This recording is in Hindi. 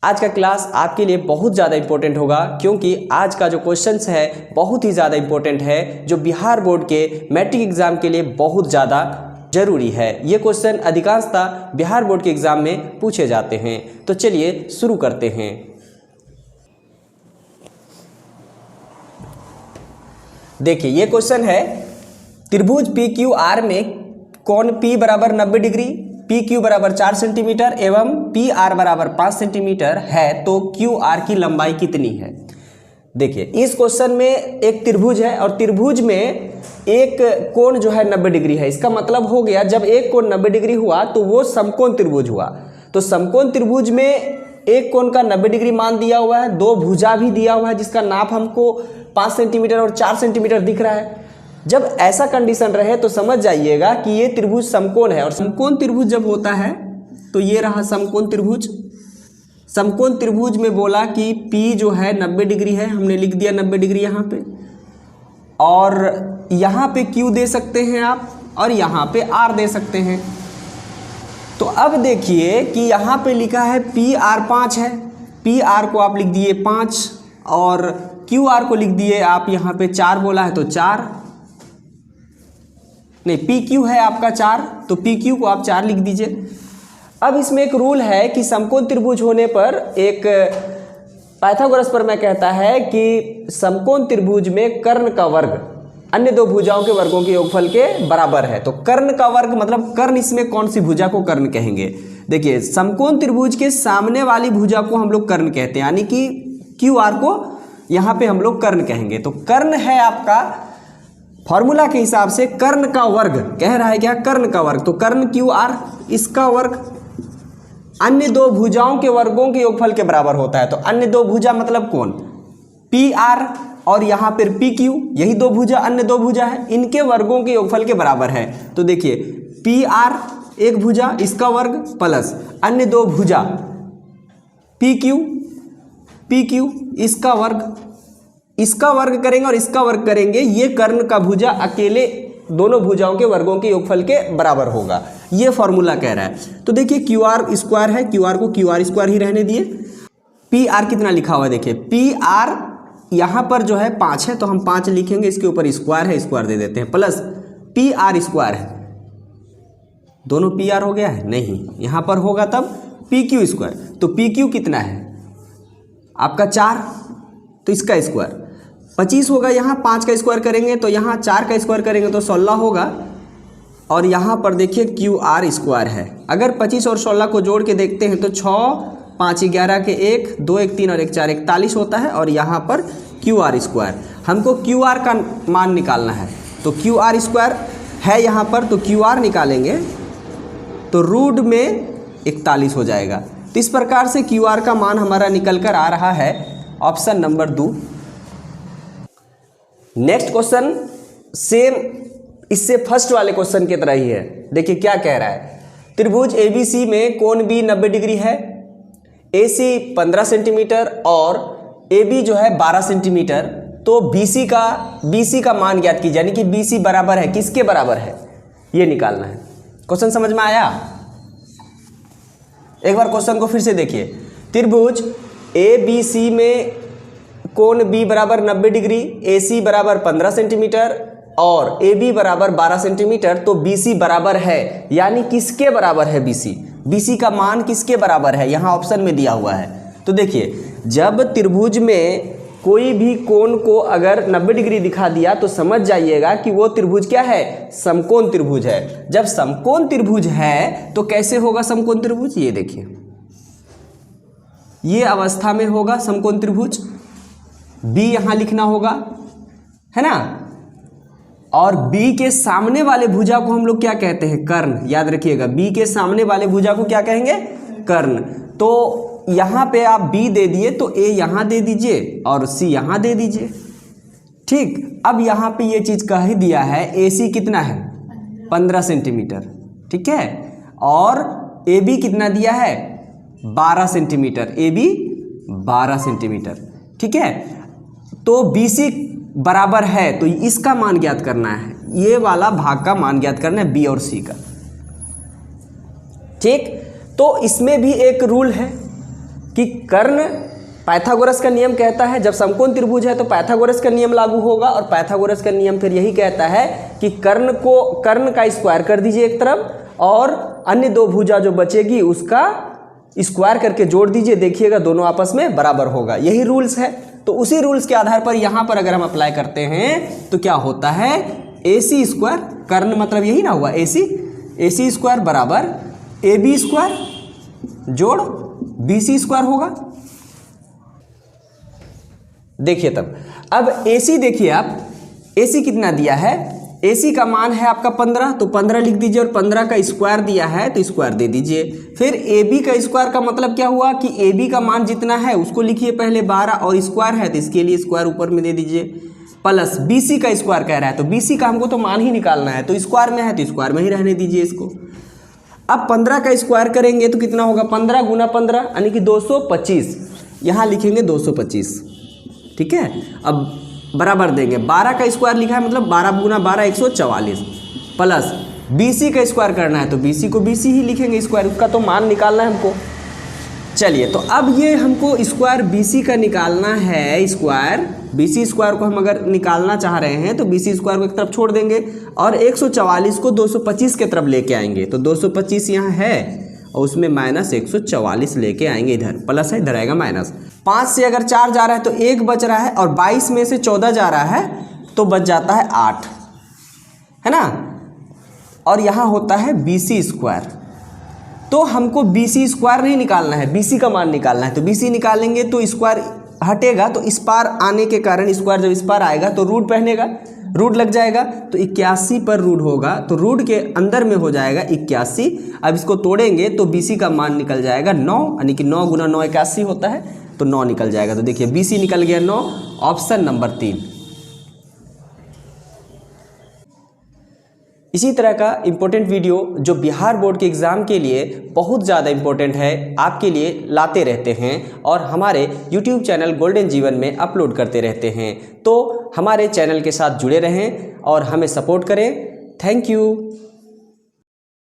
आज का क्लास आपके लिए बहुत ज़्यादा इम्पोर्टेंट होगा, क्योंकि आज का जो क्वेश्चंस है बहुत ही ज़्यादा इम्पोर्टेंट है, जो बिहार बोर्ड के मैट्रिक एग्ज़ाम के लिए बहुत ज़्यादा ज़रूरी है। ये क्वेश्चन अधिकांशतः बिहार बोर्ड के एग्ज़ाम में पूछे जाते हैं। तो चलिए शुरू करते हैं। देखिए ये क्वेश्चन है, त्रिभुज PQR में कोण P बराबर 90 डिग्री, PQ बराबर 4 सेंटीमीटर एवं PR बराबर 5 सेंटीमीटर है, तो QR की लंबाई कितनी है। देखिए इस क्वेश्चन में एक त्रिभुज है और त्रिभुज में एक कोण जो है 90 डिग्री है। इसका मतलब हो गया जब एक कोण 90 डिग्री हुआ तो वो समकोण त्रिभुज हुआ। तो समकोण त्रिभुज में एक कोण का 90 डिग्री मान दिया हुआ है, दो भुजा भी दिया हुआ है जिसका नाप हमको 5 सेंटीमीटर और 4 सेंटीमीटर दिख रहा है। जब ऐसा कंडीशन रहे तो समझ जाइएगा कि ये त्रिभुज समकोण है। और समकोण त्रिभुज जब होता है तो ये रहा समकोण त्रिभुज। समकोण त्रिभुज में बोला कि P जो है 90 डिग्री है, हमने लिख दिया 90 डिग्री यहाँ पे, और यहाँ पे Q दे सकते हैं आप और यहाँ पे R दे सकते हैं। तो अब देखिए कि यहाँ पे लिखा है PR 5 है, PR को आप लिख दिए 5 और QR को लिख दिए आप यहाँ पे 4 बोला है तो 4, नहीं PQ है आपका 4, तो PQ को आप 4 लिख दीजिए। अब इसमें एक रूल है कि समकोण त्रिभुज होने पर एक पाइथागोरस प्रमेय कहता है कि समकोण त्रिभुज में कर्ण का वर्ग अन्य दो भुजाओं के वर्गों के योगफल के बराबर है। तो कर्ण का वर्ग मतलब कर्ण, इसमें कौन सी भुजा को कर्ण कहेंगे। देखिए समकोण त्रिभुज के सामने वाली भुजा को हम लोग कर्ण कहते हैं, यानी कि QR को यहाँ पे हम लोग कर्ण कहेंगे। तो कर्ण है आपका फॉर्मूला के हिसाब से कर्ण का वर्ग कह रहा है क्या, कर्ण का वर्ग। तो कर्ण QR इसका वर्ग अन्य दो भुजाओं के वर्गों के योगफल के बराबर होता है। तो अन्य दो भुजा मतलब कौन, PR और यहाँ पर PQ, यही दो भुजा अन्य दो भुजा है, इनके वर्गों के योगफल के बराबर है। तो देखिए PR एक भुजा इसका वर्ग प्लस अन्य दो भुजा PQ इसका वर्ग करेंगे और इसका वर्ग करेंगे, ये कर्ण का भुजा अकेले दोनों भुजाओं के वर्गों के योगफल के बराबर होगा। ये फॉर्मूला कह रहा है। तो देखिए QR स्क्वायर है, QR को QR स्क्वायर ही रहने दिए। PR कितना लिखा हुआ है, देखिए PR यहाँ पर जो है 5 है तो हम 5 लिखेंगे, इसके ऊपर स्क्वायर है स्क्वायर दे देते हैं, प्लस PR स्क्वायर है, दोनों PR हो गया है, नहीं यहाँ पर होगा तब PQ स्क्वायर। तो PQ कितना है आपका 4, तो इसका स्क्वायर 25 होगा। यहाँ 5 का स्क्वायर करेंगे तो यहाँ 4 का स्क्वायर करेंगे तो 16 होगा। और यहाँ पर देखिए QR स्क्वायर है, अगर 25 और 16 को जोड़ के देखते हैं तो 6 5 11 के 1 2 1 3 और 1 4 41 होता है। और यहाँ पर QR स्क्वायर, हमको QR का मान निकालना है। तो QR स्क्वायर है यहाँ पर, तो QR निकालेंगे तो रूट में 41 हो जाएगा। तो इस प्रकार से QR का मान हमारा निकल कर आ रहा है option number 2। Next question same इससे फर्स्ट वाले क्वेश्चन की तरह ही है। देखिए क्या कह रहा है, त्रिभुज ABC में कोण B 90 डिग्री है, AC 15 सेंटीमीटर और AB जो है 12 सेंटीमीटर। तो BC का मान ज्ञात कीजिए, यानी कि BC बराबर है किसके बराबर है, ये निकालना है। क्वेश्चन समझ में आया। एक बार क्वेश्चन को फिर से देखिए, त्रिभुज ABC में कोण B बराबर 90 डिग्री, AC बराबर 15 सेंटीमीटर और AB बराबर 12 सेंटीमीटर। तो BC बराबर है, यानी किसके बराबर है BC का मान किसके बराबर है, यहाँ ऑप्शन में दिया हुआ है। तो देखिए जब त्रिभुज में कोई भी कोण को अगर 90 डिग्री दिखा दिया तो समझ जाइएगा कि वो त्रिभुज क्या है, समकोण त्रिभुज है। जब समकोण त्रिभुज है तो कैसे होगा समकोण त्रिभुज, ये देखिए ये अवस्था में होगा समकोण त्रिभुज। B यहाँ लिखना होगा, है ना, और B के सामने वाले भुजा को हम लोग क्या कहते हैं, कर्ण। याद रखिएगा B के सामने वाले भुजा को क्या कहेंगे, कर्ण। तो यहाँ पे आप B दे दिए तो A यहाँ दे दीजिए और C यहाँ दे दीजिए। ठीक, अब यहाँ पे ये चीज़ कह ही दिया है AC कितना है 15 सेंटीमीटर, ठीक है, और AB कितना दिया है 12 सेंटीमीटर, AB 12 सेंटीमीटर, ठीक है। तो BC बराबर है तो इसका मान ज्ञात करना है, ये वाला भाग का मान ज्ञात करना है B और C का। ठीक, तो इसमें भी एक रूल है कि कर्ण, पाइथागोरस का नियम कहता है जब समकोण त्रिभुज है तो पाइथागोरस का नियम लागू होगा, और पाइथागोरस का नियम फिर यही कहता है कि कर्ण का स्क्वायर कर दीजिए एक तरफ, और अन्य दो भुजा जो बचेगी उसका स्क्वायर करके जोड़ दीजिए, देखिएगा दोनों आपस में बराबर होगा। यही रूल्स है। तो उसी रूल्स के आधार पर यहाँ पर अगर हम अप्लाई करते हैं तो क्या होता है, AC स्क्वायर, कर्ण मतलब यही ना हुआ AC स्क्वायर बराबर AB स्क्वायर जोड़ BC स्क्वायर होगा। देखिए तब अब AC देखिए आप, AC कितना दिया है, AC का मान है आपका 15, तो 15 लिख दीजिए, और 15 का स्क्वायर दिया है तो स्क्वायर दे दीजिए। फिर AB का स्क्वायर का मतलब क्या हुआ कि AB का मान जितना है उसको लिखिए पहले 12, और स्क्वायर है तो इसके लिए स्क्वायर ऊपर में दे दीजिए, प्लस BC का स्क्वायर कह रहा है तो BC का हमको तो मान ही निकालना है, तो स्क्वायर में है तो स्क्वायर में ही रहने दीजिए इसको। अब 15 का स्क्वायर करेंगे तो कितना होगा, 15 गुना 15 यानी कि 225, यहाँ लिखेंगे 225, ठीक है। अब बराबर देंगे, 12 का स्क्वायर लिखा है मतलब 12 गुना 12 144, प्लस BC का स्क्वायर करना है तो BC को BC ही लिखेंगे स्क्वायर, उसका तो मान निकालना है हमको। चलिए तो अब ये हमको स्क्वायर BC का निकालना है, स्क्वायर BC स्क्वायर को हम अगर निकालना चाह रहे हैं तो BC स्क्वायर को एक तरफ छोड़ देंगे और 144 को 225 के तरफ लेके आएंगे, तो 225 यहाँ है और उसमें माइनस 144 लेके आएंगे, इधर प्लस है इधर आएगा माइनस। 5 से अगर 4 जा रहा है तो 1 बच रहा है, और 22 में से 14 जा रहा है तो बच जाता है 8, है ना। और यहाँ होता है BC स्क्वायर, तो हमको BC स्क्वायर नहीं निकालना है, BC का मान निकालना है। तो BC निकालेंगे तो स्क्वायर हटेगा, तो इस पार आने के कारण स्क्वायर जब इस पार आएगा तो रूट पहनेगा, रूट लग जाएगा, तो 81 पर रूट होगा, तो रूट के अंदर में हो जाएगा 81। अब इसको तोड़ेंगे तो BC का मान निकल जाएगा 9, यानी कि 9 गुना 9 81 होता है, तो 9 निकल जाएगा। तो देखिए BC निकल गया 9, ऑप्शन नंबर 3। इसी तरह का इम्पोर्टेंट वीडियो जो बिहार बोर्ड के एग्ज़ाम के लिए बहुत ज़्यादा इम्पोर्टेंट है, आपके लिए लाते रहते हैं और हमारे YouTube चैनल गोल्डन जीवन में अपलोड करते रहते हैं। तो हमारे चैनल के साथ जुड़े रहें और हमें सपोर्ट करें। Thank you.